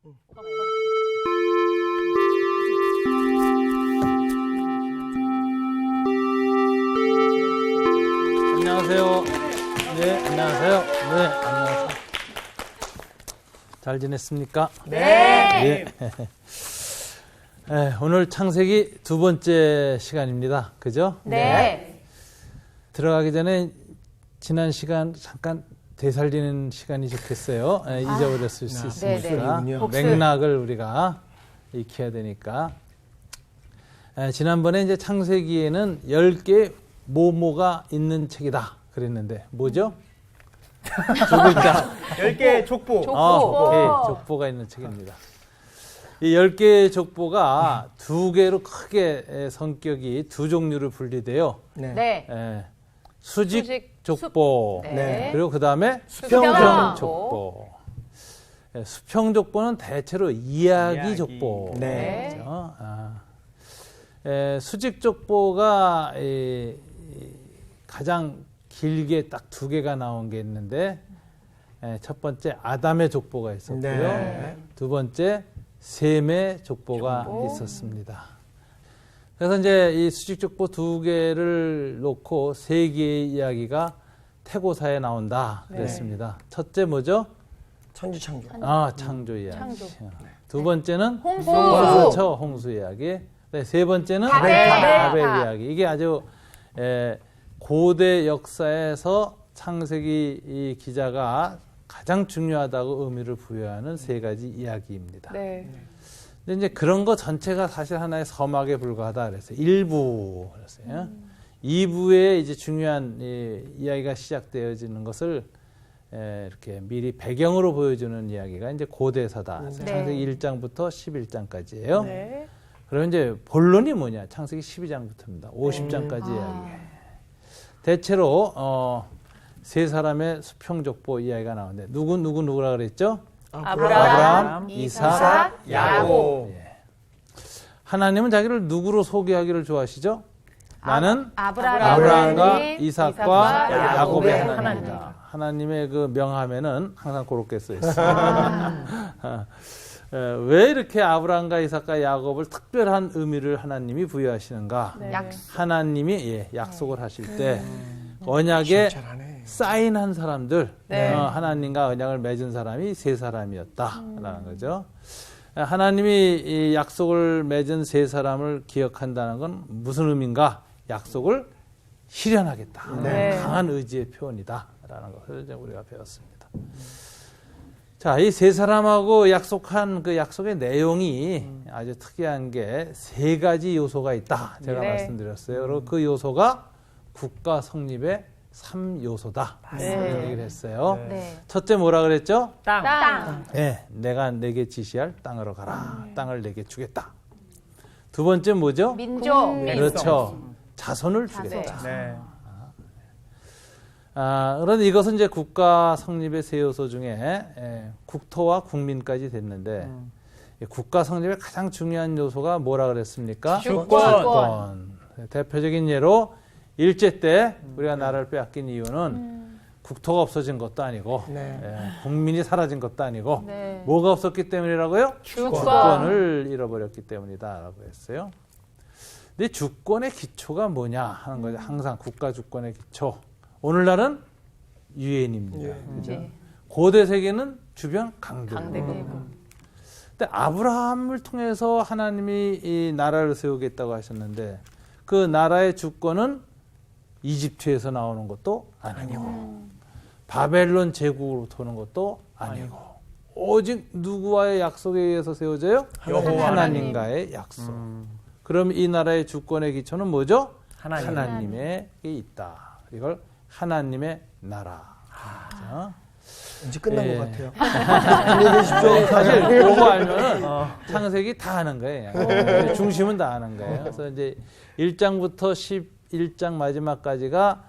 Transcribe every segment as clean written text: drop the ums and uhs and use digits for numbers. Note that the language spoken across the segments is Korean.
안녕하세요. 네, 안녕하세요. 네, 안녕하세요. 잘 지냈습니까? 네. 네, 오늘 창세기 두 번째 시간입니다. 그죠? 네. 들어가기 전에 지난 시간 잠깐 되살리는 시간이 좋겠어요. 잊어버렸을 수 있으니까. 맥락을 우리가 익혀야 되니까. 지난번에 이제 창세기에는 10개 모모가 있는 책이다 그랬는데 뭐죠? 두 글자. 10개의 족보. 족보가 있는 책입니다. 이 10개의 족보가 두 개로 크게 성격이 두 종류로 분리돼요. 네. 수직 족보. 네. 그리고 그 다음에 수평 족보. 수평 족보는 대체로 이야기 족보. 네. 그렇죠? 수직 족보가 가장 길게 딱 두 개가 나온 게 있는데 첫 번째 아담의 족보가 있었고요. 네. 두 번째 셈의 족보가 있었습니다. 그래서 이제 이 수직 족보 두 개를 놓고 세 개의 이야기가 태고사에 나온다 그랬습니다. 첫째 뭐죠? 천지창조. 창조 이야기. 창조. 두 번째는 홍수. 그렇죠, 홍수 이야기. 네, 세 번째는 바벨 이야기. 이게 아주 고대 역사에서 창세기 이 기자가 가장 중요하다고 의미를 부여하는 세 가지 이야기입니다. 네. 근데 이제 그런 거 전체가 사실 하나의 서막에 불과하다 그랬어요. 일부 그랬어요. 2부에 이제 중요한 이야기가 시작되어지는 것을 이렇게 미리 배경으로 보여주는 이야기가 이제 고대사다. 네. 창세기 1장부터 11장까지예요. 네. 그럼 이제 본론이 뭐냐? 창세기 12장부터입니다. 50장까지 이야기예요. 대체로 세 사람의 수평족보 이야기가 나오는데 누구라 그랬죠? 아브라함, 이삭, 야곱. 하나님은 자기를 누구로 소개하기를 좋아하시죠? 나는 아브라함과 이삭과 야곱의 야곱의 하나님이다. 하나님의 그 명함에는 항상 그렇게 써 있어요. 왜 이렇게 아브라함과 이삭과 야곱을 특별한 의미를 하나님이 부여하시는가? 네. 하나님이 약속을 하실 때 언약에 사인한 사람들, 네. 하나님과 언약을 맺은 사람이 세 사람이었다라는 거죠. 하나님이 이 약속을 맺은 세 사람을 기억한다는 건 무슨 의미인가? 약속을 실현하겠다. 네. 강한 의지의 표현이다라는 것을 이제 우리가 배웠습니다. 자, 이 세 사람하고 약속한 그 약속의 내용이 아주 특이한 게 세 가지 요소가 있다. 제가 네. 말씀드렸어요. 그리고 그 요소가 국가 성립의 3요소다. 네. 이런 얘기를 했어요. 네. 첫째 뭐라 그랬죠? 땅. 네, 내가 내게 지시할 땅으로 가라. 땅을 내게 주겠다. 두 번째 뭐죠? 민족. 그렇죠. 자손을 주겠다. 네. 그런데 이것은 이제 국가 성립의 세 요소 중에 국토와 국민까지 됐는데 국가 성립의 가장 중요한 요소가 뭐라 그랬습니까? 주권. 대표적인 예로 일제 때 우리가 나라를 빼앗긴 이유는 국토가 없어진 것도 아니고 국민이 사라진 것도 아니고 네. 뭐가 없었기 때문이라고요? 주권을 잃어버렸기 때문이다라고 했어요. 근데 주권의 기초가 뭐냐 하는 거죠. 항상 국가 주권의 기초. 오늘날은 유엔입니다. 그죠? 네. 고대 세계는 주변 강대국. 근데 아브라함을 통해서 하나님이 이 나라를 세우겠다고 하셨는데 그 나라의 주권은 이집트에서 나오는 것도 아니고 바벨론 제국으로부터 오는 것도 아니고 오직 누구와의 약속에 의해서 세워져요? 하나님과의 약속. 그럼 이 나라의 주권의 기초는 뭐죠? 하나님에 있다. 이걸 하나님의 나라. 그렇죠? 이제 끝난 것 같아요. 안녕히 계십시오. 사실 요거 알면은 창세기 다 하는 거예요. 중심은 다 하는 거예요. 그래서 이제 1장부터 11장 마지막까지가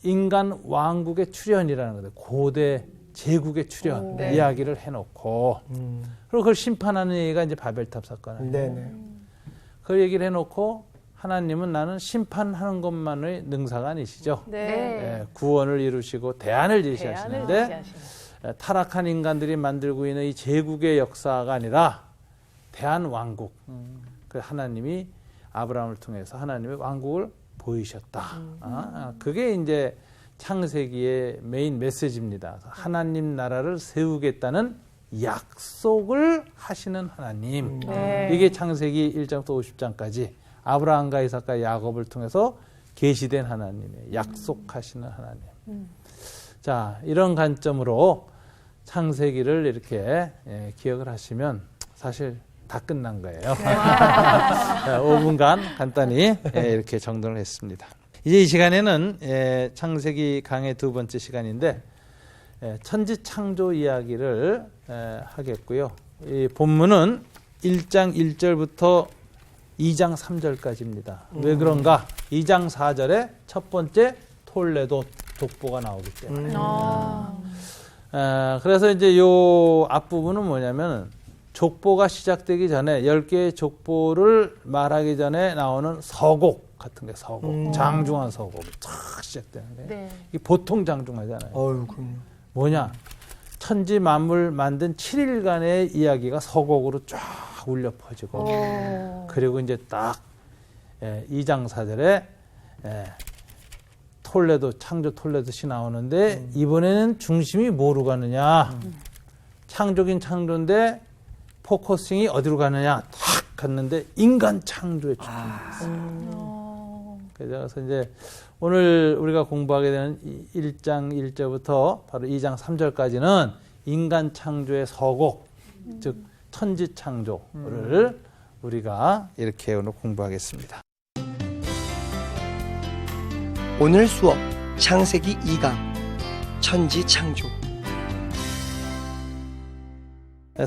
인간 왕국의 출현이라는 거예요. 고대 제국의 출현 이야기를 해놓고 그리고 그걸 심판하는 얘기가 이제 바벨탑 사건이에요. 네네. 그 얘기를 해놓고 하나님은 나는 심판하는 것만의 능사가 아니시죠. 네. 구원을 이루시고 대안을 제시하시는데 타락한 인간들이 만들고 있는 이 제국의 역사가 아니라 대한왕국. 그 하나님이 아브라함을 통해서 하나님의 왕국을 보이셨다. 그게 이제 창세기의 메인 메시지입니다. 하나님 나라를 세우겠다는 약속을 하시는 하나님. 네. 이게 창세기 1장부터 50장까지 아브라함과 이삭과 야곱을 통해서 계시된 하나님의 약속하시는 하나님. 자, 이런 관점으로 창세기를 이렇게 기억을 하시면 사실 다 끝난 거예요. 5분간 간단히 이렇게 정돈을 했습니다. 이제 이 시간에는 창세기 강의 두 번째 시간인데 천지창조 이야기를 하겠고요. 이 본문은 1장 1절부터 2장 3절까지입니다. 왜 그런가? 2장 4절에 첫 번째 톨레도 족보가 나오기 때문에. 그래서 이제 요 앞부분은 뭐냐면 족보가 시작되기 전에 10개의 족보를 말하기 전에 나오는 서곡 같은 게 서곡. 장중한 서곡이 탁 시작되는 거예요. 네. 이게 보통 장중하잖아요. 그럼요. 뭐냐? 천지 만물 만든 7일간의 이야기가 서곡으로 쫙 울려 퍼지고 그리고 이제 딱 2장 4절에 창조 톨레도시 나오는데 이번에는 중심이 뭐로 가느냐? 창조긴 창조인데 포커싱이 어디로 가느냐? 탁 갔는데 인간 창조에 집중했어요. 그래서 이제 오늘 우리가 공부하게 되는 1장 1절부터 바로 2장 3절까지는 인간 창조의 서곡, 즉 천지 창조를 우리가 이렇게 오늘 공부하겠습니다. 오늘 수업 창세기 2강 천지창조.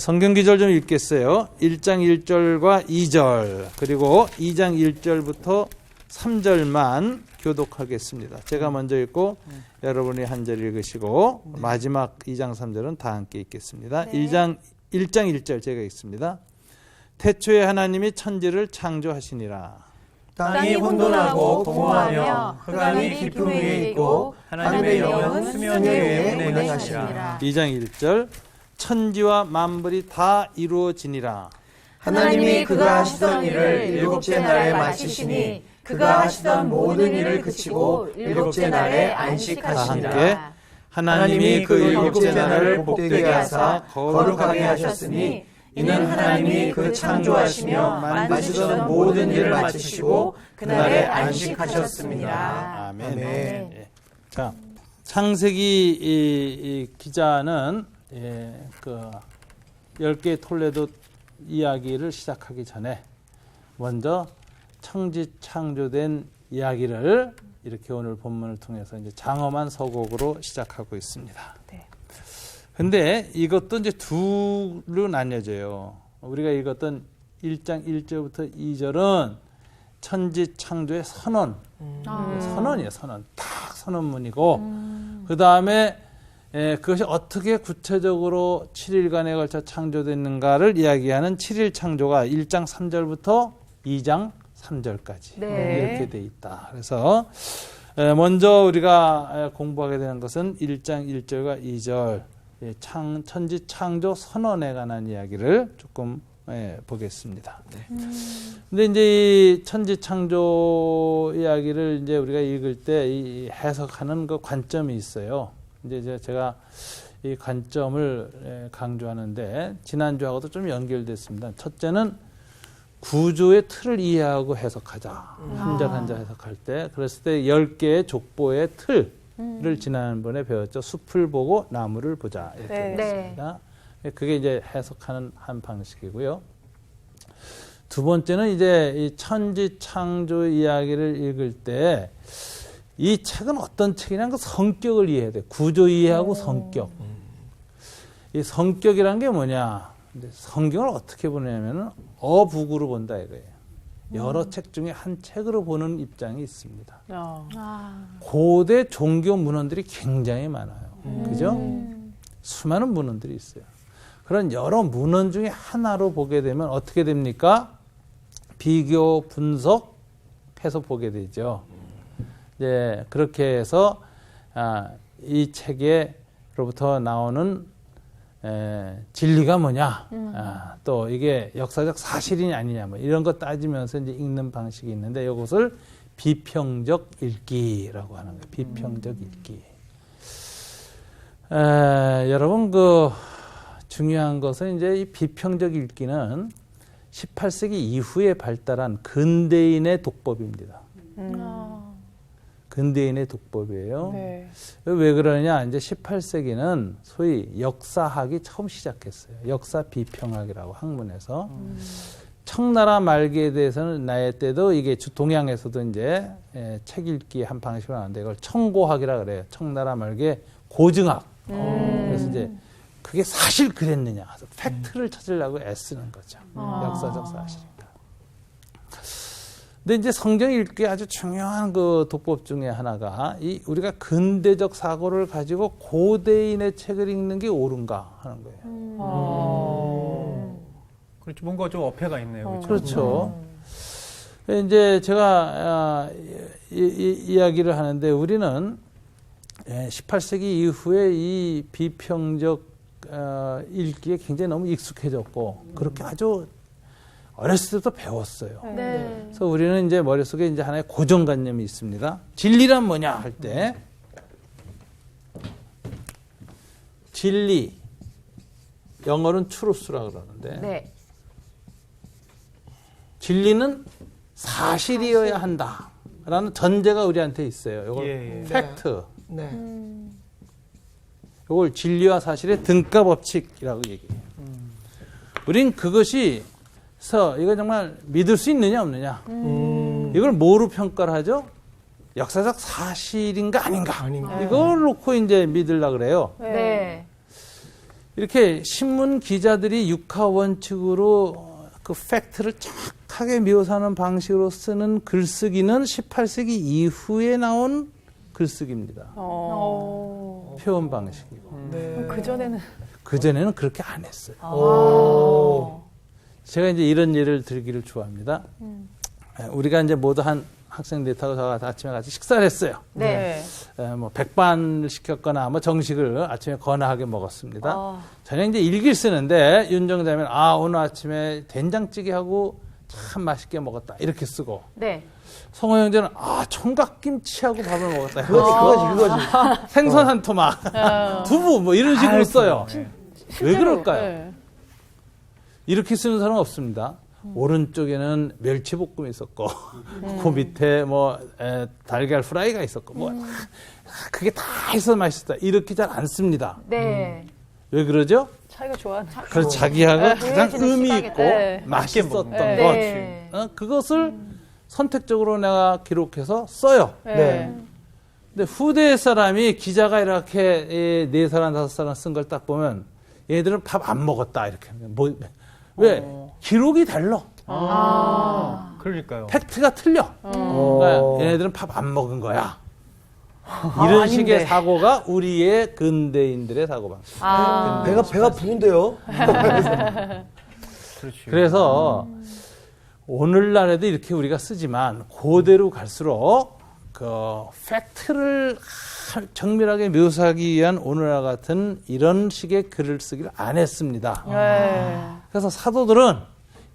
성경 기절 좀 읽겠어요. 1장 1절과 2절 그리고 2장 1절부터 3절만 교독하겠습니다. 제가 먼저 읽고 여러분이 한 절 읽으시고 마지막 2장 3절은 다 함께 읽겠습니다. 네. 1장 1절 제가 읽습니다. 태초에 하나님이 천지를 창조하시니라. 땅이 혼돈하고 공허하며 흑암이 깊음 위에 있고 하나님의 영은 수면 위에 운행하시라. 2장 1절 천지와 만물이 다 이루어지니라. 하나님이 그가 하시던 일을 일곱째 날에 마치시니 그가 하시던 모든 일을 그치고 일곱째 날에 다 안식하시니라. 함께 하나님이 그 일곱째 날을 복되게 하사 거룩하게 하셨으니 이는 하나님이 그 창조하시며 만드시던 모든 일을 마치시고 그날에 안식하셨습니다. 아멘. 아멘. 예. 자, 창세기 이 기자는 그 10개의 톨레도 이야기를 시작하기 전에 먼저 천지 창조된 이야기를 이렇게 오늘 본문을 통해서 이제 장엄한 서곡으로 시작하고 있습니다. 네. 근데 이것도 이제 둘로 나뉘어져요. 우리가 읽었던 1장 1절부터 2절은 천지 창조의 선언. 선언이에요, 선언. 딱 선언문이고, 그 다음에 그것이 어떻게 구체적으로 7일간에 걸쳐 창조됐는가를 이야기하는 7일 창조가 1장 3절부터 2장 3절까지 네. 이렇게 돼 있다. 그래서 먼저 우리가 공부하게 되는 것은 1장 1절과 2절 천지 창조 선언에 관한 이야기를 조금 보겠습니다. 근데 이제 이 천지 창조 이야기를 이제 우리가 읽을 때 이 해석하는 그 관점이 있어요. 이제 제가 이 관점을 강조하는데 지난주하고도 좀 연결됐습니다. 첫째는 구조의 틀을 이해하고 해석하자. 한 절 한 절 해석할 때. 그랬을 때 10개의 족보의 틀을 지난번에 배웠죠. 숲을 보고 나무를 보자. 이렇게 네. 했습니다. 그게 이제 해석하는 한 방식이고요. 두 번째는 이제 이 천지 창조 이야기를 읽을 때 이 책은 어떤 책이냐는 그 성격을 이해해야 돼. 구조 이해하고 성격. 이 성격이란 게 뭐냐? 근데 성경을 어떻게 보냐면은 어북으로 본다 이거예요. 여러 책 중에 한 책으로 보는 입장이 있습니다. 고대 종교 문헌들이 굉장히 많아요. 그죠? 수많은 문헌들이 있어요. 그런 여러 문헌 중에 하나로 보게 되면 어떻게 됩니까? 비교, 분석해서 보게 되죠. 이제 그렇게 해서 이 책의 로부터 나오는 진리가 뭐냐, 또 이게 역사적 사실이냐 아니냐, 뭐 이런 거 따지면서 이제 읽는 방식이 있는데 이것을 비평적 읽기라고 하는 거예요. 비평적 읽기. 여러분 그 중요한 것은 이제 이 비평적 읽기는 18세기 이후에 발달한 근대인의 독법입니다. 근대인의 독법이에요. 네. 왜 그러냐? 이제 18세기는 소위 역사학이 처음 시작했어요. 역사 비평학이라고 학문에서. 청나라 말기에 대해서는 나의 때도 이게 동양에서도 이제 책 읽기 한 방식으로 하는데 이걸 청고학이라 그래요. 청나라 말기에 고증학. 그래서 이제 그게 사실 그랬느냐. 팩트를 찾으려고 애쓰는 거죠. 역사적 사실이니까. 근데 이제 성경 읽기 아주 중요한 그 독법 중에 하나가 이 우리가 근대적 사고를 가지고 고대인의 책을 읽는 게 옳은가 하는 거예요. 그렇죠. 뭔가 좀 어폐가 있네요. 그렇죠. 이제 제가 이야기를 하는데 우리는 18세기 이후에 이 비평적 읽기에 굉장히 너무 익숙해졌고 그렇게 아주 어렸을 때부터 배웠어요. 네. 그래서 우리는 이제 머릿속에 이제 하나의 고정관념이 있습니다. 진리란 뭐냐 할 때 진리 영어로는 truth라고 그러는데 네. 진리는 사실이어야 한다라는 전제가 우리한테 있어요. 이걸 예, 예. 팩트. 네. 이걸 진리와 사실의 등가 법칙이라고 얘기해요. 우린 그것이서 이거 정말 믿을 수 있느냐 없느냐. 이걸 뭐로 평가를 하죠? 역사적 사실인가 아닌가. 이걸 놓고 이제 믿으려고 그래요. 네. 이렇게 신문 기자들이 육하 원칙으로 그 팩트를 정확하게 묘사하는 방식으로 쓰는 글쓰기는 18세기 이후에 나온 글쓰기입니다. 표현 방식이고. 네. 그전에는 그렇게 안 했어요. 오. 제가 이제 이런 예를 들기를 좋아합니다. 우리가 이제 모두 한 학생들하고 저 아침에 같이 식사를 했어요. 네. 뭐 백반을 시켰거나 뭐 정식을 아침에 거나하게 먹었습니다. 저녁 이제 일기를 쓰는데 윤정자면 오늘 아침에 된장찌개하고 참 맛있게 먹었다 이렇게 쓰고 네. 성호 형제는 총각김치하고 밥을 먹었다. 그거지. 생선 한 토막, 두부 뭐 이런 식으로 써요. 왜 그럴까요? 네. 이렇게 쓰는 사람은 없습니다. 오른쪽에는 멸치볶음이 있었고, 그 밑에 뭐 달걀 프라이가 있었고, 뭐 그게 다 있어서 맛있었다. 이렇게 잘 안 씁니다. 네. 왜 그러죠? 차이가 좋아하는. 그래서 자기가 가장 보여지는 의미 시각에 있고 네. 맛있었던 네. 것, 그것을 선택적으로 내가 기록해서 써요. 네. 근데 후대 사람이 기자가 이렇게 4사람, 5사람 쓴 걸 딱 보면 얘들은 밥 안 먹었다 이렇게. 왜? 기록이 달라. 그러니까요. 팩트가 틀려. 그러니까 얘네들은 밥 안 먹은 거야. 이런 식의 사고가 우리의 근대인들의 사고방식. 배가 부른데요. 그렇지. 그래서 오늘날에도 이렇게 우리가 쓰지만 고대로 갈수록 그 팩트를 정밀하게 묘사하기 위한 오늘날 같은 이런 식의 글을 쓰기를 안 했습니다. 그래서 사도들은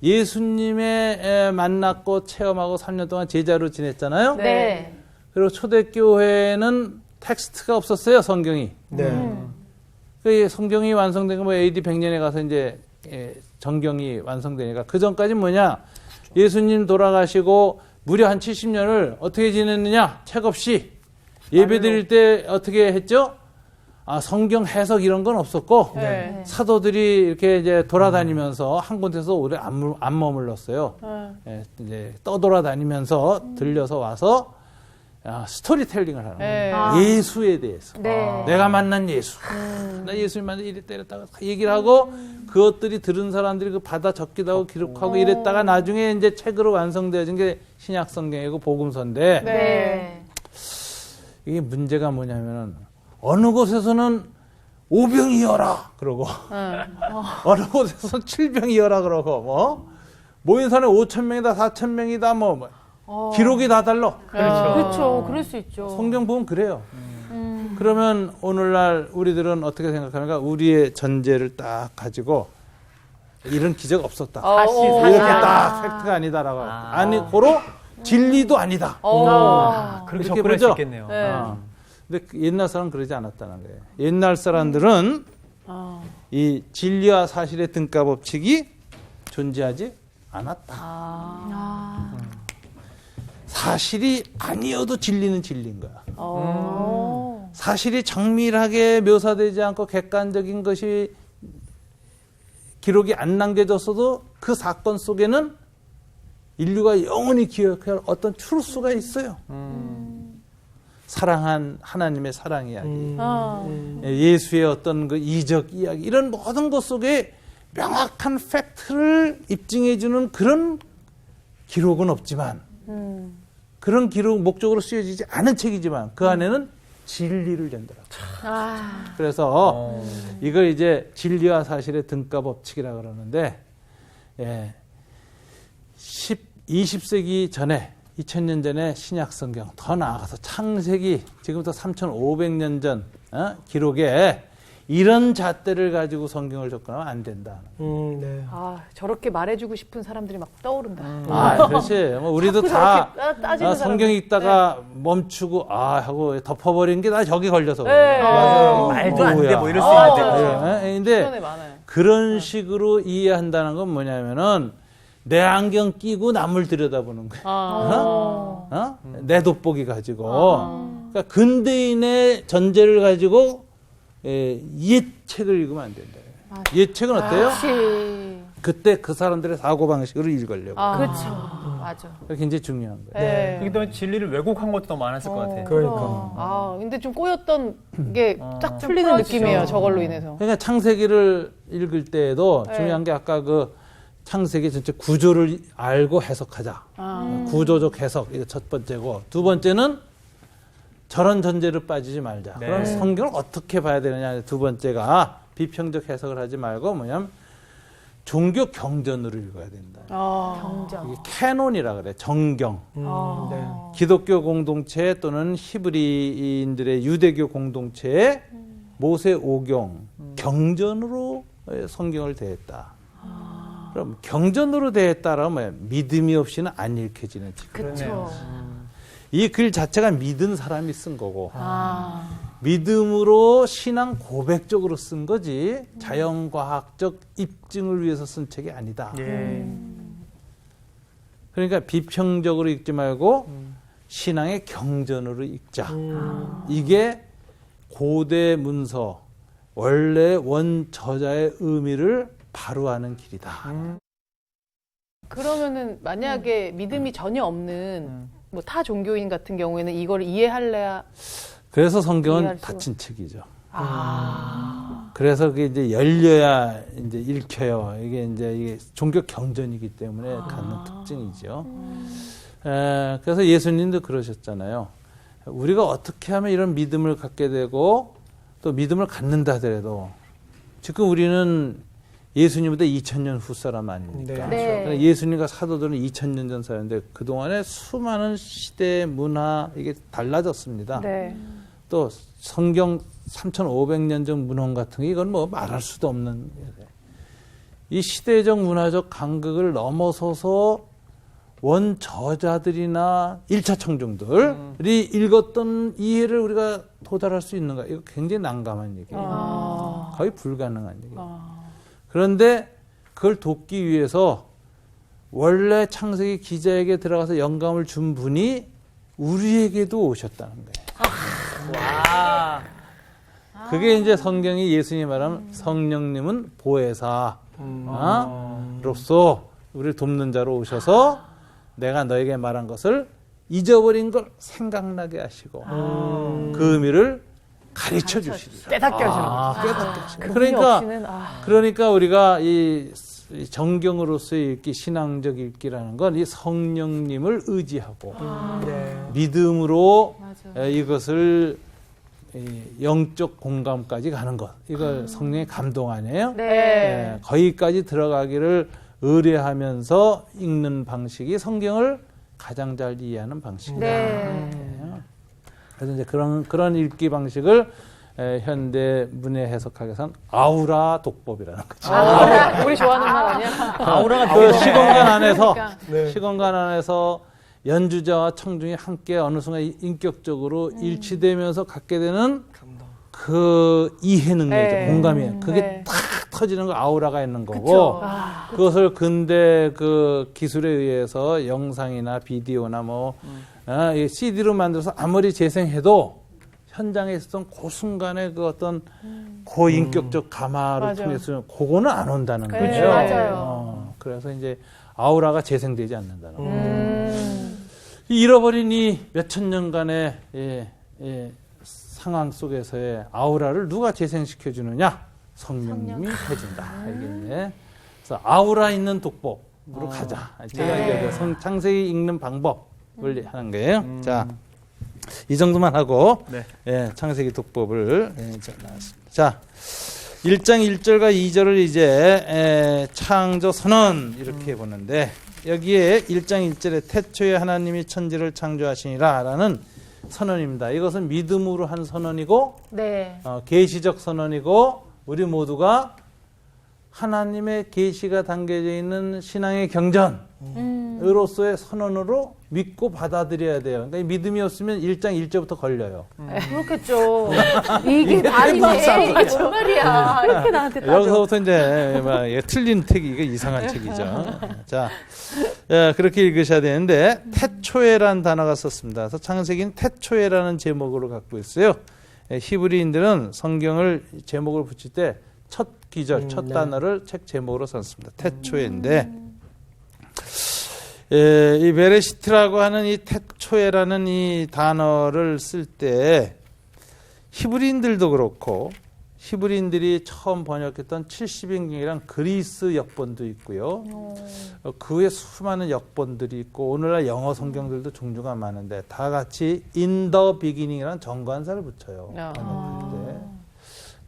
예수님의 만났고 체험하고 3년 동안 제자로 지냈잖아요. 네. 그리고 초대교회는 텍스트가 없었어요, 성경이. 네. 그 성경이 완성된 거 뭐 AD 100년에 가서 이제 정경이 완성되니까 그 전까지 뭐냐? 예수님 돌아가시고 무려 한 70년을 어떻게 지냈느냐? 책 없이 예배 드릴 때 어떻게 했죠? 성경 해석 이런 건 없었고 네. 사도들이 이렇게 이제 돌아다니면서 한 곳에서 오래 안 머물렀어요. 이제 떠돌아다니면서 들려서 와서 스토리텔링을 하는 거예요. 예수에 대해서. 네. 내가 만난 예수. 나 예수님 만나 이랬다 이랬다가 얘기를 하고 그것들이 들은 사람들이 그 받아 적기도 하고 기록하고 이랬다가 나중에 이제 책으로 완성되어진 게 신약 성경이고 복음서인데 네. 이게 문제가 뭐냐면은 어느 곳에서는 5병이어라 그러고 어느 곳에서는 7병이어라 그러고 뭐 모인 사람이 5,000명이다 4,000명이다 뭐 기록이 다 달라. 그렇죠. 그럴 수 있죠. 성경 보면 그래요. 그러면 오늘날 우리들은 어떻게 생각하는가? 우리의 전제를 딱 가지고 이런 기적 없었다. 다시 이렇게 딱 팩트가 아니다라고. 아니, 고로 진리도 아니다. 그렇게 이렇게 접근할 보죠? 수 있겠네요. 네. 근데 옛날 사람은 그러지 않았다는 거예요. 옛날 사람들은 이 진리와 사실의 등가 법칙이 존재하지 않았다. 사실이 아니어도 진리는 진리인 거야. 사실이 정밀하게 묘사되지 않고 객관적인 것이 기록이 안 남겨졌어도 그 사건 속에는 인류가 영원히 기억할 어떤 트루스가 있어요. 사랑한 하나님의 사랑 이야기, 예수의 어떤 그 이적 이야기, 이런 모든 것 속에 명확한 팩트를 입증해주는 그런 기록은 없지만, 그런 기록 목적으로 쓰여지지 않은 책이지만 그 안에는 진리를 전달하고. 그래서 이걸 이제 진리와 사실의 등가 법칙이라 그러는데, 20세기 전에 2000년 전에 신약 성경, 더 나아가서 창세기 지금부터 3500년 전 기록에 이런 잣대를 가지고 성경을 접근하면 안 된다. 네. 저렇게 말해주고 싶은 사람들이 막 떠오른다. 그렇지. 뭐 우리도 다 따지는 성경 읽다가 멈추고 하고 덮어버린 게 다 저기 걸려서 네. 그래요. 맞아요. 말도 안 돼, 뭐 이럴 수 있는데. 근데 주변에 많아요. 그런 식으로 이해한다는 건 뭐냐면은 내 안경 끼고 남을 들여다보는 거야. 내 돋보기 가지고. 그러니까 근대인의 전제를 가지고 예책을 읽으면 안 된다. 예책은 어때요? 그때 그 사람들의 사고방식으로 읽으려고. 그렇죠. 맞아. 그게 굉장히 중요한 거예요. 네. 이게 또 진리를 왜곡한 것도 더 많았을 것 같아요. 그러니까. 근데 좀 꼬였던 게 딱 풀리는 느낌이에요. 저걸로 인해서. 그러니까 창세기를 읽을 때에도 네. 중요한 게 아까 그 창세기 전체 구조를 알고 해석하자. 구조적 해석, 이거 첫 번째고. 두 번째는 저런 전제를 빠지지 말자. 네. 그럼 성경을 어떻게 봐야 되느냐. 두 번째가 비평적 해석을 하지 말고 뭐냐면 종교 경전으로 읽어야 된다. 경전. 이게 캐논이라 그래. 정경. 네. 기독교 공동체 또는 히브리인들의 유대교 공동체의 모세 오경 경전으로 성경을 대했다. 그럼 경전으로 대했다라면 뭐야? 믿음이 없이는 안 읽혀지는 책. 그렇죠. 이 글 자체가 믿은 사람이 쓴 거고 믿음으로 신앙 고백적으로 쓴 거지 자연과학적 입증을 위해서 쓴 책이 아니다. 그러니까 비평적으로 읽지 말고 신앙의 경전으로 읽자. 이게 고대 문서 원래 원저자의 의미를 바로 아는 길이다. 그러면은 만약에 믿음이 전혀 없는 뭐 타 종교인 같은 경우에는 이걸 이해할래야. 그래서 성경은 이해할 수가- 닫힌 책이죠. 그래서 그게 이제 열려야 이제 읽혀요. 이게 종교 경전이기 때문에 갖는 특징이죠. 그래서 예수님도 그러셨잖아요. 우리가 어떻게 하면 이런 믿음을 갖게 되고 또 믿음을 갖는다 하더라도 지금 우리는 예수님보다 2000년 후 사람 아닙니까? 네. 예수님과 사도들은 2000년 전 사람인데 그동안에 수많은 시대, 문화 이게 달라졌습니다. 네. 또 성경 3500년 전 문헌 같은 게 이건 뭐 말할 수도 없는 이 시대적 문화적 간극을 넘어서서 원저자들이나 1차 청중들이 읽었던 이해를 우리가 도달할 수 있는가? 이거 굉장히 난감한 얘기예요. 거의 불가능한 얘기예요. 그런데 그걸 돕기 위해서 원래 창세기 기자에게 들어가서 영감을 준 분이 우리에게도 오셨다는 거예요. 그게 이제 성경이 예수님이 말하면 성령님은 보혜사로서 우리를 돕는 자로 오셔서 내가 너에게 말한 것을 잊어버린 걸 생각나게 하시고 그 의미를 가르쳐 주시리라. 깨닫게 하시는 깨닫게 하시고. 그러니까 우리가 이 정경으로서의 읽기, 신앙적 읽기라는 건 이 성령님을 의지하고 믿음으로 이것을 영적 공감까지 가는 것. 이걸 성령의 감동 아니에요? 네. 거기까지 들어가기를 의뢰하면서 읽는 방식이 성경을 가장 잘 이해하는 방식이다. 그래서 이제 그런 읽기 방식을 현대 문예 해석학에서는 아우라 독법이라는 거죠. 우리 좋아하는 말 아니야? 아우라가 그 시공간 안에서 그러니까. 네. 시공간 안에서 연주자와 청중이 함께 어느 순간 인격적으로 일치되면서 갖게 되는 감동. 그 이해 능력이죠. 네. 공감이. 그게 네. 탁 터지는 거 아우라가 있는 거고 그쵸. 그것을 근대 그 기술에 의해서 영상이나 비디오나 뭐 CD로 만들어서 아무리 재생해도 현장에 있었던 그 순간의 그 어떤 고인격적 감화를 맞아. 통해서 그거는 안 온다는 네, 거예요. 맞아요. 그래서 이제 아우라가 재생되지 않는다는 거예요. 잃어버린 이 몇천 년간의 상황 속에서의 아우라를 누가 재생시켜 주느냐? 성령님이 해준다. 이게 그래서 아우라 있는 독법으로 가자. 제가 이제 그 창세기 읽는 방법을 하는 거예요. 자, 이 정도만 하고 창세기 독법을 나왔습니다. 자, 1장 1절과 2절을 이제 창조 선언 이렇게 보는데 여기에 1장 1절에 태초에 하나님이 천지를 창조하시니라 라는 선언입니다. 이것은 믿음으로 한 선언이고 네. 계시적 선언이고 우리 모두가 하나님의 계시가 담겨져 있는 신앙의 경전으로서의 선언으로 믿고 받아들여야 돼요. 그러니까 이 믿음이 없으면 1장 1절부터 걸려요. 그렇겠죠. 이게 말이지. 정말이야. 이렇게 나한테 따져. 여기서부터 이제 막 틀린 택이 이상한 책이죠. 자, 그렇게 읽으셔야 되는데 태초에라는 단어가 썼습니다. 그래서 창세기는 태초에라는 제목으로 갖고 있어요. 히브리인들은 성경을 제목을 붙일 때 첫 기절, 첫 단어를 책 제목으로 썼습니다. 태초에인데 이 베레시트라고 하는 이 태초에라는 이 단어를 쓸 때 히브리인들도 그렇고 히브리인들이 처음 번역했던 70인경이랑 그리스 역본도 있고요. 그 외에 수많은 역본들이 있고 오늘날 영어 성경들도 종류가 많은데 다 같이 in the beginning이라는 정관사를 붙여요.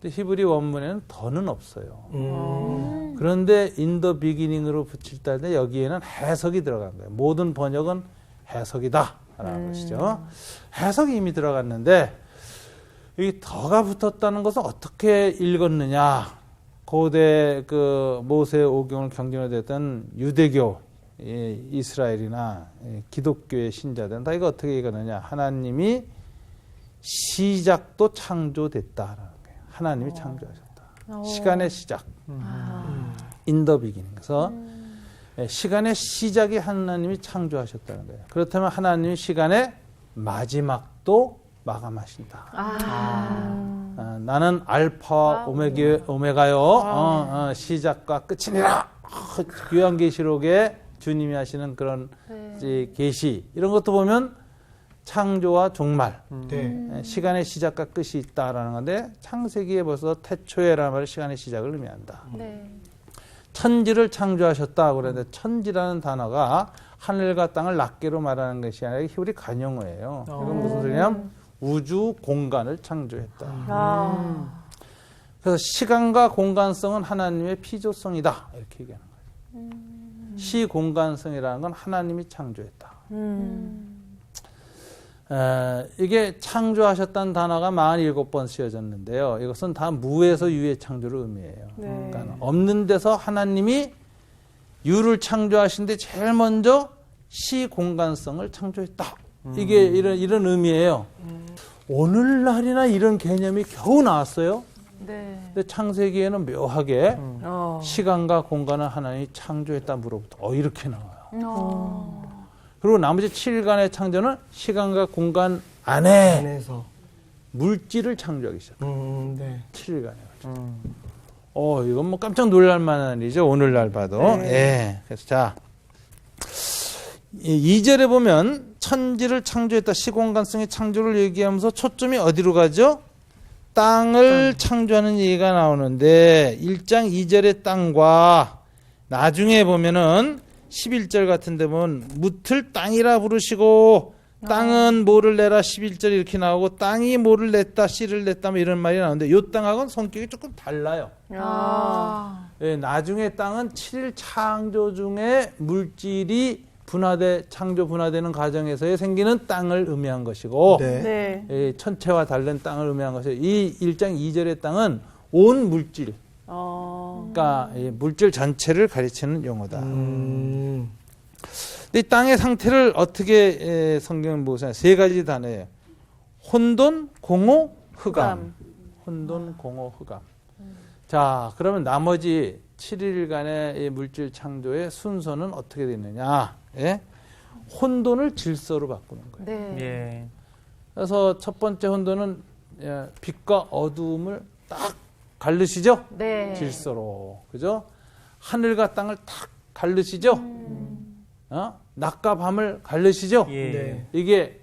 근데 히브리 원문에는 더는 없어요. 그런데 in the beginning으로 붙일 때 여기에는 해석이 들어간 거예요. 모든 번역은 해석이다라는 것이죠. 해석이 이미 들어갔는데 이 더가 붙었다는 것은 어떻게 읽었느냐? 고대 그 모세 오경을 경전을 됐던 유대교, 이스라엘이나 기독교의 신자들은 다 이거 어떻게 읽었느냐? 하나님이 시작도 창조됐다라는 거예요. 하나님이 창조하셨다. 시간의 시작. in the beginning. 그래서 시간의 시작이 하나님이 창조하셨다는 거예요. 그렇다면 하나님이 시간의 마지막도 마감하신다. 나는 알파 오메가요. 시작과 끝이니라. 요한계시록에 주님이 하시는 그런 계시 이런 것도 보면 창조와 종말, 시간의 시작과 끝이 있다라는 건데 창세기에 벌써 태초에라는 말이 시간의 시작을 의미한다. 천지를 창조하셨다 그러는데 천지라는 단어가 하늘과 땅을 낱개로 말하는 것이 아니라 히브리 관용어예요. 이건 무슨 소리냐면 우주 공간을 창조했다. 그래서 시간과 공간성은 하나님의 피조성이다 이렇게 얘기하는 거예요. 시공간성이라는 건 하나님이 창조했다. 이게 창조하셨다는 단어가 47번 쓰여졌는데요. 이것은 다 무에서 유의 창조를 의미해요. 그러니까 없는 데서 하나님이 유를 창조하신데 제일 먼저 시공간성을 창조했다. 이게 이런 의미예요. 오늘날이나 이런 개념이 겨우 나왔어요. 근데 창세기에는 묘하게 시간과 공간을 하나님이 창조했다 물어부터 이렇게 나와요. 그리고 나머지 7일간의 창조는 시간과 공간 안에서 물질을 창조하기 시작해요. 7일간에. 이건 뭐 깜짝 놀랄 만한 일이죠. 오늘날 봐도. 그래서 자, 2절에 보면 천지를 창조했다. 시공간성의 창조를 얘기하면서 초점이 어디로 가죠? 땅을 창조하는 얘기가 나오는데 1장 2절의 땅과 나중에 보면은 11절 같은 데 보면 무틀 땅이라 부르시고 땅은 모를 내라 11절 이렇게 나오고 땅이 모를 냈다 씨를 냈다 뭐 이런 말이 나오는데 이 땅하고는 성격이 조금 달라요. 나중에 땅은 7일 창조 중에 물질이 창조 분화되는 과정에서 생기는 땅을 의미한 것이고 네. 네. 이 천체와 다른 땅을 의미한 것이고 이 1장 2절의 땅은 온 물질, 그러니까 이 물질 전체를 가리치는 용어다. 근데 이 땅의 상태를 어떻게 성경은 묘사해요? 세 가지 단어예요. 혼돈, 공허, 흑암. 혼돈, 공허, 흑암. 자, 그러면 나머지 7일간의 이 물질 창조의 순서는 어떻게 되느냐? 예? 혼돈을 질서로 바꾸는 거예요. 네. 예. 그래서 첫 번째 혼돈은 빛과 어두움을 딱 가르시죠? 네. 질서로. 그죠? 하늘과 땅을 딱 가르시죠? 낮과 밤을 가르시죠? 예. 네. 이게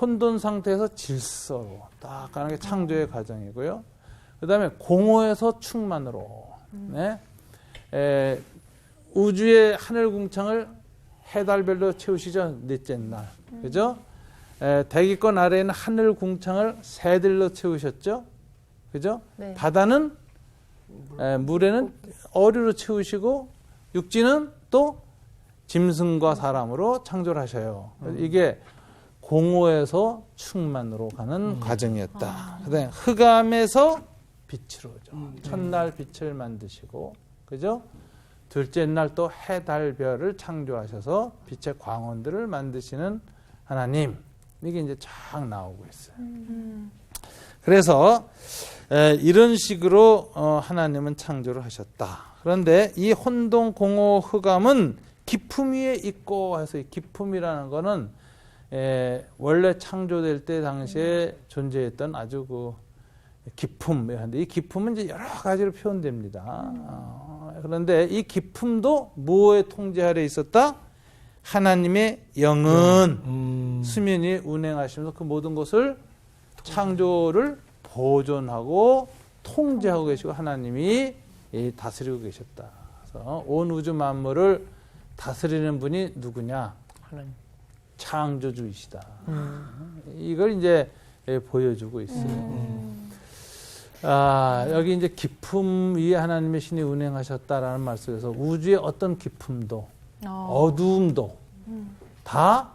혼돈 상태에서 질서로 딱 가는 게 창조의 과정이고요. 그 다음에 공허에서 충만으로. 네? 우주의 하늘 궁창을 해달별로 채우시죠? 넷째 날. 그죠? 대기권 아래에는 하늘 궁창을 새들로 채우셨죠? 그죠? 네. 바다는 물에는 어류로 채우시고 육지는 또 짐승과 사람으로 창조를 하셔요. 이게 공허에서 충만으로 가는 과정이었다. 그다음에 흑암에서 빛으로 오죠. 첫날 빛을 만드시고, 그죠? 둘째 날 또 해, 달, 별을 창조하셔서 빛의 광원들을 만드시는 하나님. 이게 이제 쫙 나오고 있어요. 그래서 이런 식으로 하나님은 창조를 하셨다. 그런데 이 혼돈, 공허, 흑암은 기품 위에 있고 해서 이 기품이라는 거는 원래 창조될 때 당시에 존재했던 아주 그 기품인데 이 기품은 이제 여러 가지로 표현됩니다. 그런데 이 기품도 무엇의 통제 아래 있었다? 하나님의 영은 수면 위에 운행하시면서 그 모든 것을 창조를 보존하고 통제하고 계시고 하나님이 다스리고 계셨다. 그래서 온 우주 만물을 다스리는 분이 누구냐? 하나님. 창조주이시다. 이걸 이제 보여주고 있어요. 여기 이제 기품 위에 하나님의 신이 운행하셨다라는 말씀에서 우주의 어떤 기품도 어두움도 다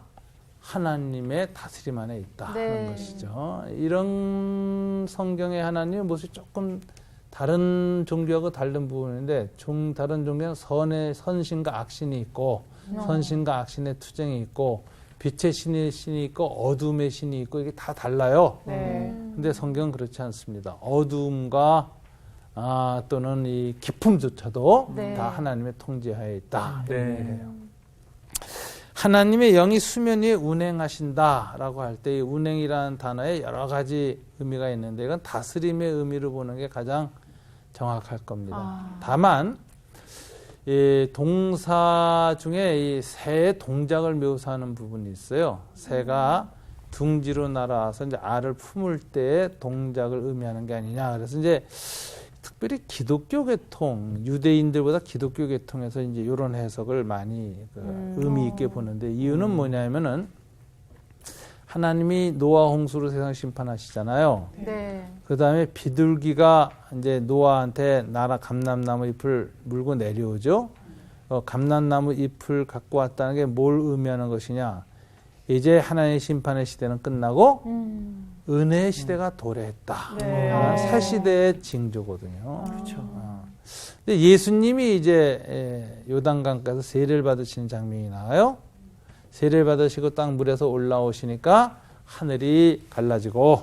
하나님의 다스림 안에 있다는 네. 것이죠. 이런 성경의 하나님의 모습이 조금 다른 종교하고 다른 부분인데 다른 종교는 선신과 악신이 있고 선신과 악신의 투쟁이 있고 빛의 신이 있고 어둠의 신이 있고 이게 다 달라요. 네. 근데 성경은 그렇지 않습니다. 어둠과 또는 이 기품조차도 네. 다 하나님의 통제하에 있다. 네. 이런 얘기예요. 하나님의 영이 수면 위에 운행하신다라고 할 때 이 운행이라는 단어에 여러 가지 의미가 있는데 이건 다스림의 의미로 보는 게 가장 정확할 겁니다. 다만 이 동사 중에 이 새의 동작을 묘사하는 부분이 있어요. 새가 둥지로 날아와서 이제 알을 품을 때의 동작을 의미하는 게 아니냐. 그래서 이제 특별히 기독교 계통, 유대인들보다 기독교 계통에서 이제 이런 해석을 많이 의미 있게 보는데 이유는 뭐냐면은 하나님이 노아 홍수로 세상 심판하시잖아요. 네. 그 다음에 비둘기가 이제 노아한테 감람나무 잎을 물고 내려오죠. 감람나무 잎을 갖고 왔다는 게 뭘 의미하는 것이냐. 이제 하나님의 심판의 시대는 끝나고 은혜의 시대가 도래했다. 네. 새 시대의 징조거든요. 그렇죠. 근데 예수님이 이제 요단강가에서 세례를 받으시는 장면이 나와요. 세례를 받으시고 땅 물에서 올라오시니까 하늘이 갈라지고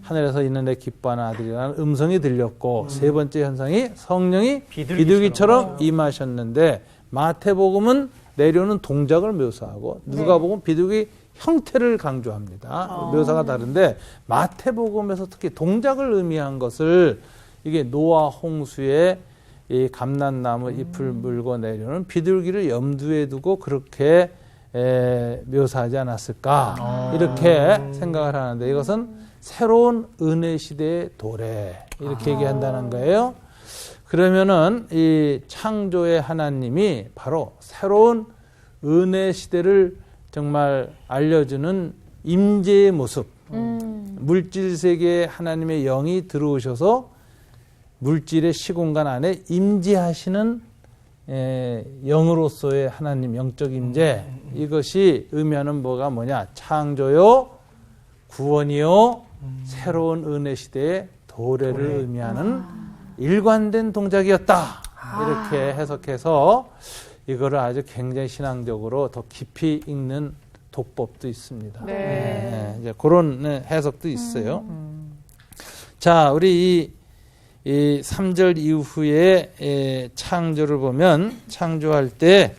하늘에서 있는 내 기뻐하는 아들이라는 음성이 들렸고 세 번째 현상이 성령이 비둘기처럼 임하셨는데 마태복음은 내려오는 동작을 묘사하고 누가복음은 비둘기 형태를 강조합니다. 묘사가 다른데 마태복음에서 특히 동작을 의미한 것을 이게 노아 홍수에 이 감람나무 잎을 물고 내려오는 비둘기를 염두에 두고 그렇게 묘사하지 않았을까 이렇게 생각을 하는데 이것은 새로운 은혜 시대의 도래 이렇게 얘기한다는 거예요. 그러면은 이 창조의 하나님이 바로 새로운 은혜 시대를 정말 알려주는 임재의 모습, 물질 세계에 하나님의 영이 들어오셔서 물질의 시공간 안에 임재하시는 영으로서의 하나님 영적 임재 이것이 의미하는 뭐냐 창조요 구원이요 새로운 은혜 시대의 도래를 의미하는 일관된 동작이었다 이렇게 해석해서 이거를 아주 굉장히 신앙적으로 더 깊이 읽는 독법도 있습니다. 네. 이제 그런 해석도 있어요. 자, 우리 이 3절 이후에 창조를 보면 창조할 때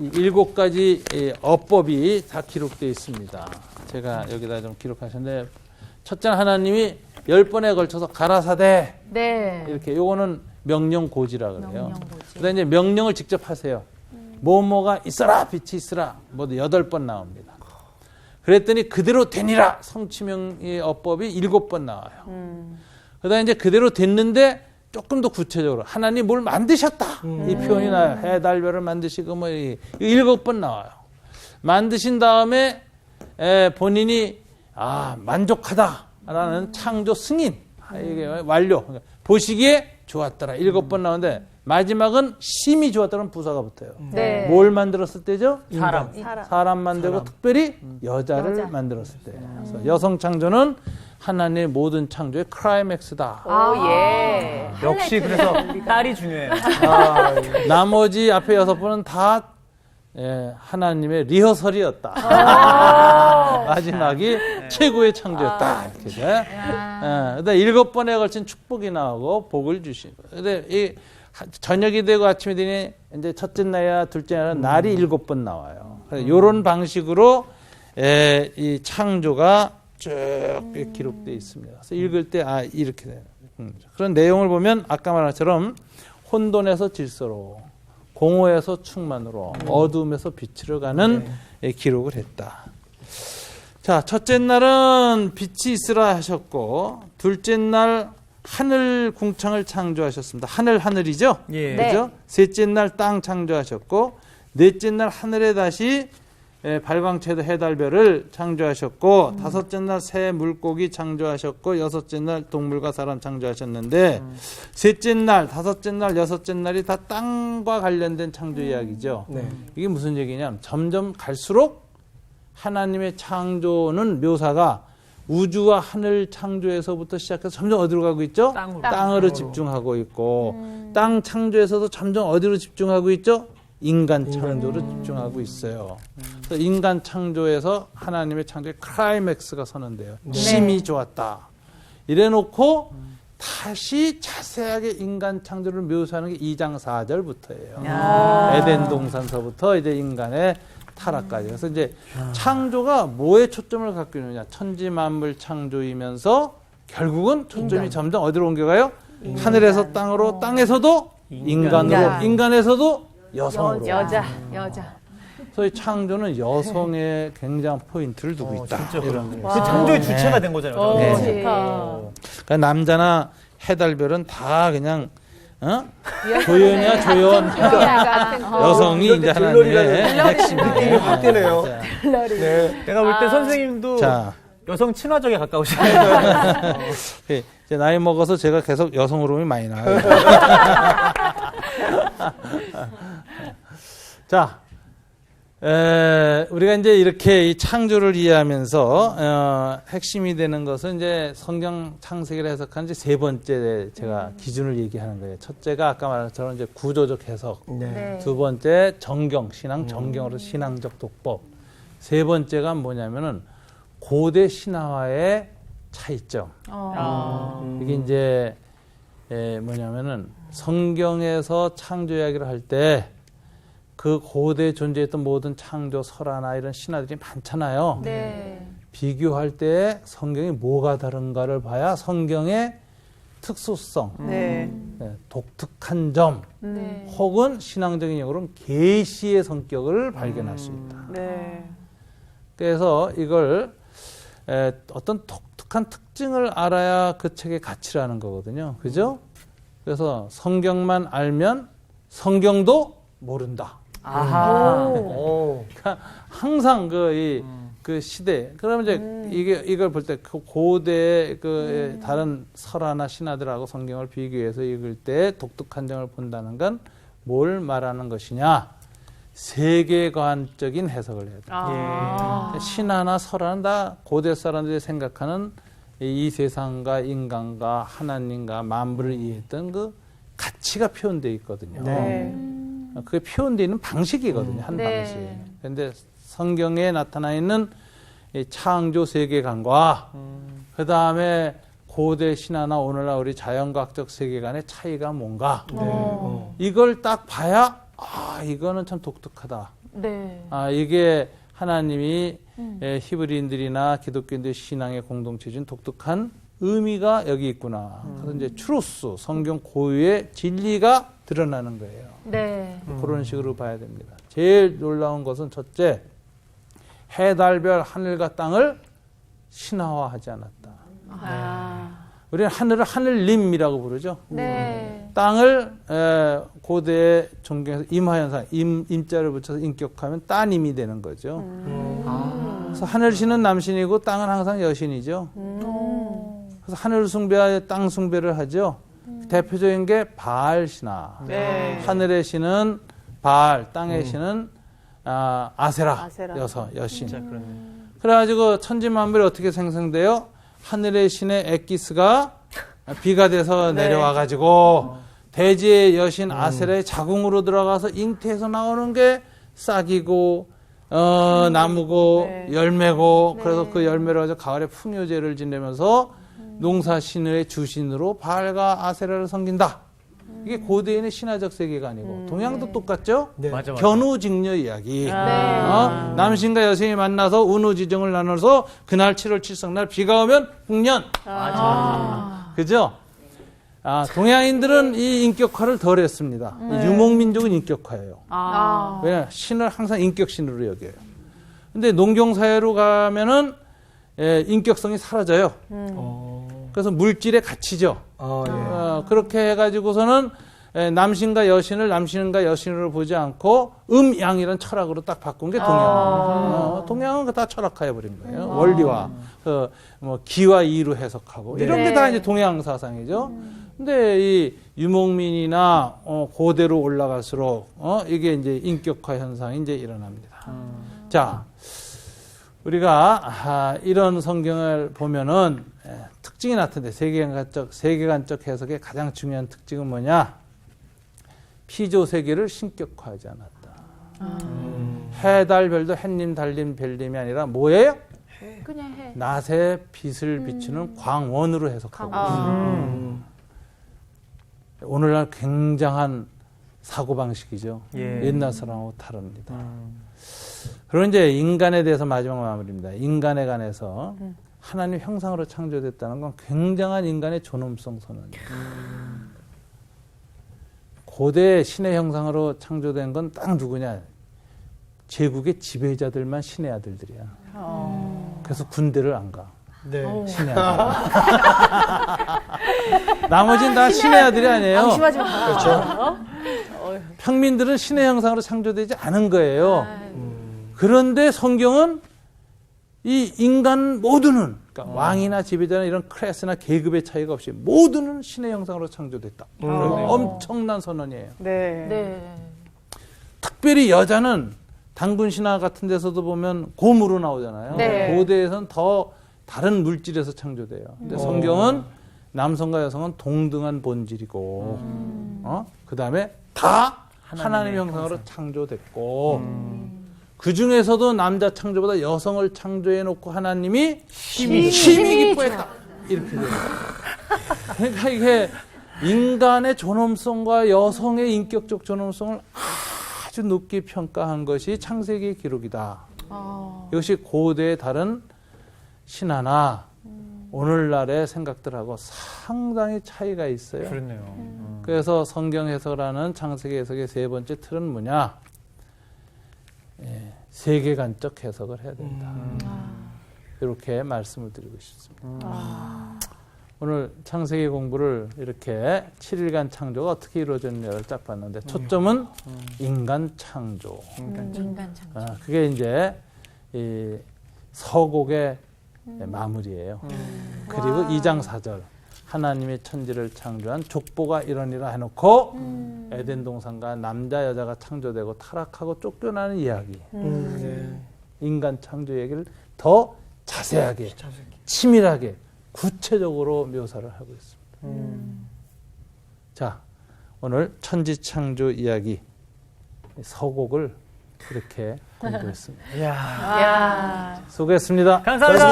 7가지 어법이 다 기록되어 있습니다. 제가 여기다 좀 기록하셨는데 첫째는 하나님이 10번에 걸쳐서 가라사대 네. 이렇게 요거는 명령고지라 그래요. 명령고지. 그다음에 이제 명령을 직접 하세요. 뭐뭐가 있어라 빛이 있으라 모두 8번 나옵니다. 그랬더니 그대로 되니라 성취명의 어법이 7번 나와요. 그다음에 이제 그대로 됐는데 조금 더 구체적으로 하나님 뭘 만드셨다 이 표현이 나요. 해 달별을 만드시고 뭐 7번 나와요. 만드신 다음에 본인이 만족하다라는 창조 승인 이게 완료 보시기에 좋았더라 7번 나오는데 마지막은 심히 좋았다는 부사가 붙어요. 네. 뭘 만들었을 때죠? 사람. 만들고 특별히 여자를 만들었을 때. 그래서 여성 창조는 하나님의 모든 창조의 클라이맥스다. 예. 역시 그래서 딸이 중요해요. 나머지 앞에 6번은 다 하나님의 리허설이었다. 마지막이 최고의 창조였다. 이렇게 돼. 근데 7번에 걸친 축복이 나오고 복을 주시고. 근데 이 저녁이 되고 아침이 되니 이제 첫째 날이나 둘째 날은 날이 7번 나와요. 이런 방식으로 이 창조가 쭉 기록되어 있습니다. 그래서 읽을 때 이렇게 돼요. 그런 내용을 보면 아까 말한 것처럼 혼돈에서 질서로 공허에서 충만으로 어두움에서 빛으로 가는 기록을 했다. 자, 첫째 날은 빛이 있으라 하셨고 둘째 날 하늘 궁창을 창조하셨습니다. 하늘이죠? 예. 그죠? 셋째 날 땅 창조하셨고 넷째 날 하늘에 다시 발광체도 해달별을 창조하셨고 다섯째 날 새 물고기 창조하셨고 여섯째 날 동물과 사람 창조하셨는데 셋째 날, 다섯째 날, 여섯째 날이 다 땅과 관련된 창조 이야기죠. 이게 무슨 얘기냐면 점점 갈수록 하나님의 창조는 묘사가 우주와 하늘 창조에서부터 시작해서 점점 어디로 가고 있죠? 땅으로 집중하고 있고 땅 창조에서도 점점 어디로 집중하고 있죠? 인간 창조로 집중하고 있어요. 그래서 인간 창조에서 하나님의 창조의 클라이맥스가 선언돼요. 심히 좋았다. 이래놓고 다시 자세하게 인간 창조를 묘사하는 게 2장 4절부터예요. 에덴 동산서부터 이제 인간의 타락까지. 그래서 이제 창조가 뭐에 초점을 갖고 있느냐. 천지 만물 창조이면서 결국은 초점이 점점 어디로 옮겨가요? 하늘에서 땅으로, 땅에서도 인간으로, 인간에서도 여성으로. 여자. 그래서 창조는 여성의 굉장한 포인트를 두고 있다. 진짜 이런 그 창조의 주체가 된 거잖아요. 네. 좋다. 그러니까 남자나 해달별은 다 그냥 조연이야 조연. 여성이 이제 하나님의 핵심이에요. 확 되네요. 내가 볼 때 선생님도 자, 여성 친화적에 가까우시네요. 이제 나이 먹어서 제가 계속 여성 호르몬이 많이 나와요. 자, 우리가 이제 이렇게 이 창조를 이해하면서 핵심이 되는 것은 이제 성경 창세기를 해석한 이제 세 번째 제가 기준을 얘기하는 거예요. 첫째가 아까 말한 것처럼 이제 구조적 해석, 두 번째 정경, 신앙 정경으로 신앙적 독법, 세 번째가 뭐냐면은 고대 신화와의 차이점. 이게 이제 뭐냐면은 성경에서 창조 이야기를 할 때 그 고대 존재했던 모든 창조 설화나 이런 신화들이 많잖아요. 비교할 때 성경이 뭐가 다른가를 봐야 성경의 특수성, 독특한 점, 혹은 신앙적인 용어로는 계시의 성격을 발견할 수 있다. 그래서 이걸 어떤 독특한 특징을 알아야 그 책의 가치라는 거거든요. 그죠? 그래서 성경만 알면 성경도 모른다. 그러니까 항상 이 그 시대. 그러면 이제 이걸 볼 때 그 고대 그 다른 설화나 신화들하고 성경을 비교해서 읽을 때 독특한 점을 본다는 건 뭘 말하는 것이냐? 세계관적인 해석을 해야 돼요. 신화나 설화는 다 고대 사람들이 생각하는 이 세상과 인간과 하나님과 만물을 이해했던 그 가치가 표현되어 있거든요. 네. 그게 표현되어 있는 방식이거든요. 한 네. 방식. 그런데 성경에 나타나 있는 이 창조 세계관과 그 다음에 고대 신화나 오늘날 우리 자연과학적 세계관의 차이가 뭔가 이걸 딱 봐야 이거는 참 독특하다. 네. 이게 하나님이 히브리인들이나 기독교인들의 신앙의 공동체 중 독특한 의미가 여기 있구나. 그래서 이제 추로스, 성경 고유의 진리가 드러나는 거예요. 네. 그런 식으로 봐야 됩니다. 제일 놀라운 것은 첫째, 해, 달, 별, 하늘과 땅을 신화화하지 않았다. 우리는 하늘을 하늘림이라고 부르죠. 네. 땅을 고대 종경에서 임화현상, 임자를 붙여서 인격하면 따님이 되는 거죠. 그래서 하늘신은 남신이고 땅은 항상 여신이죠. 그래서 하늘 숭배와 땅 숭배를 하죠. 대표적인 게 바알 신화. 네. 하늘의 신은 바알, 땅의 신은 아세라, 아세라. 여신. 진짜 그렇네. 그래가지고 천지만물이 어떻게 생성돼요? 하늘의 신의 엑기스가 비가 돼서 내려와가지고 대지의 여신 아세라의 자궁으로 들어가서 잉태해서 나오는 게 싹이고 나무고 네. 열매고 네. 그래서 그 열매를 가지고 가을에 풍요제를 지내면서 농사신의 주신으로 바알과 아세라를 섬긴다. 이게 고대인의 신화적 세계관이고 동양도 똑같죠? 네. 맞아. 견우직녀 이야기. 네. 남신과 여신이 만나서 운우지정을 나눠서 그날 7월 7성날 비가 오면 풍년. 그죠? 동양인들은 이 인격화를 덜 했습니다. 유목민족은 인격화예요. 왜냐 신을 항상 인격신으로 여겨요. 근데 농경사회로 가면은 인격성이 사라져요. 그래서 물질의 가치죠. 그렇게 해가지고서는 남신과 여신을 남신과 여신으로 보지 않고 양이란 철학으로 딱 바꾼 게 동양. 동양은 다 철학화해버린 거예요. 원리와 뭐 기와 이로 해석하고 이런 게 다 이제 동양 사상이죠. 근데 이 유목민이나 고대로 올라갈수록 이게 이제 인격화 현상이 이제 일어납니다. 자, 우리가 이런 성경을 보면은 특징이 나타나는데 세계관적 해석의 가장 중요한 특징은 뭐냐? 피조 세계를 신격화하지 않았다. 해, 달, 별도 햇님, 달님, 별님이 아니라 뭐예요? 그냥 해. 낮에 빛을 비추는 광원으로 해석하고 있습니다. 오늘날 굉장한 사고방식이죠. 옛날 사람하고 다릅니다. 그리고 이제 인간에 대해서 마지막 마무리입니다. 인간에 관해서 하나님 형상으로 창조됐다는 건 굉장한 인간의 존엄성 선언이에요. 고대 신의 형상으로 창조된 건 딱 누구냐? 제국의 지배자들만 신의 아들들이야. 그래서 군대를 안 가. 네. 신의 아들. 나머지는 다 신의 아들이 아니에요. 안심하지 마. 그렇죠. 평민들은 신의 형상으로 창조되지 않은 거예요. 그런데 성경은 이 인간 모두는 그러니까 왕이나 지배자나 이런 클래스나 계급의 차이가 없이 모두는 신의 형상으로 창조됐다. 엄청난 선언이에요. 네. 네. 특별히 여자는 단군 신화 같은 데서도 보면 곰으로 나오잖아요. 네. 고대에서는 더 다른 물질에서 창조돼요. 근데 성경은 남성과 여성은 동등한 본질이고, 그 다음에 다 하나님의 형상으로 창조됐고, 그 중에서도 남자 창조보다 여성을 창조해 놓고 하나님이 심히 기뻐했다. 이렇게 돼요. 그러니까 이게 인간의 존엄성과 여성의 인격적 존엄성을 아주 높게 평가한 것이 창세기의 기록이다. 이것이 고대의 다른 신화나 오늘날의 생각들하고 상당히 차이가 있어요. 그렇네요. 그래서 성경 해석하는 창세기 해석의 세 번째 틀은 뭐냐? 세계관적 해석을 해야 된다. 이렇게 말씀을 드리고 싶습니다. 오늘 창세기 공부를 이렇게 7일간 창조가 어떻게 이루어졌느냐를 딱 봤는데 초점은 인간 창조. 인간 창조. 그게 이제 이 서곡의 마무리예요. 그리고 2장 4절 하나님의 천지를 창조한 족보가 이러니라 해놓고 에덴 동산과 남자 여자가 창조되고 타락하고 쫓겨나는 이야기. 네. 인간 창조 얘기를 더 자세하게, 치밀하게, 구체적으로 묘사를 하고 있습니다. 자, 오늘 천지 창조 이야기 서곡을 이렇게 공부했습니다. 이야. 야. 수고했습니다. 감사합니다.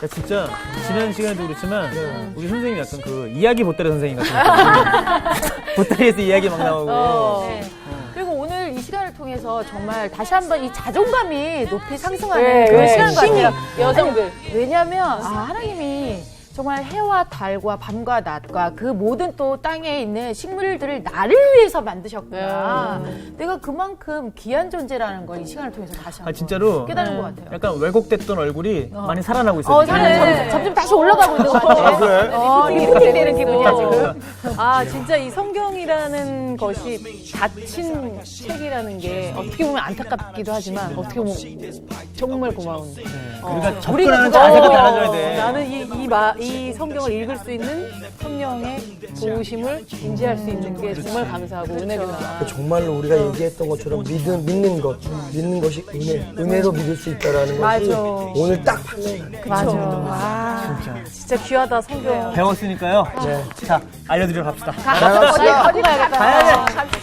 야, 진짜 지난 시간에도 그렇지만 우리 선생님이 약간 그 이야기 보따리 선생님 같은 보따리에서 이야기 막 나오고 네. 그리고 오늘 이 시간을 통해서 정말 다시 한번 이 자존감이 높이 상승하는 네, 그런 네. 시간 같아요. 여성들. 아니, 왜냐하면 하나님이 정말 해와 달과 밤과 낮과 그 모든 또 땅에 있는 식물들을 나를 위해서 만드셨구나. 내가 그만큼 귀한 존재라는 걸 이 시간을 통해서 다시 한번 진짜로 깨달은 것 같아요. 약간 왜곡됐던 얼굴이 많이 살아나고 있어요. 지금. 점점 다시 올라가고 있는 것 같아요. 리프팅 되는 기분이야, 지금. 아, 진짜 이 성경이라는 것이 닫힌 책이라는 게 어떻게 보면 안타깝기도 하지만 어떻게 보면 정말 고마운. 우리가 접근하는 자세가 달라져야 돼. 나는 이 성경을 읽을 수 있는 성령의 도우심을 인지할 수 있는 게 정말 감사하고 은혜구나. 정말로 우리가 얘기했던 것처럼 믿는 것이 은혜로 믿을 수 있다라는 것이 맞아. 오늘 딱 판명이 맞아. 아, 진짜 귀하다, 성경. 배웠으니까요. 자, 알려드리러 갑시다. 어디 가야겠다. 가야돼.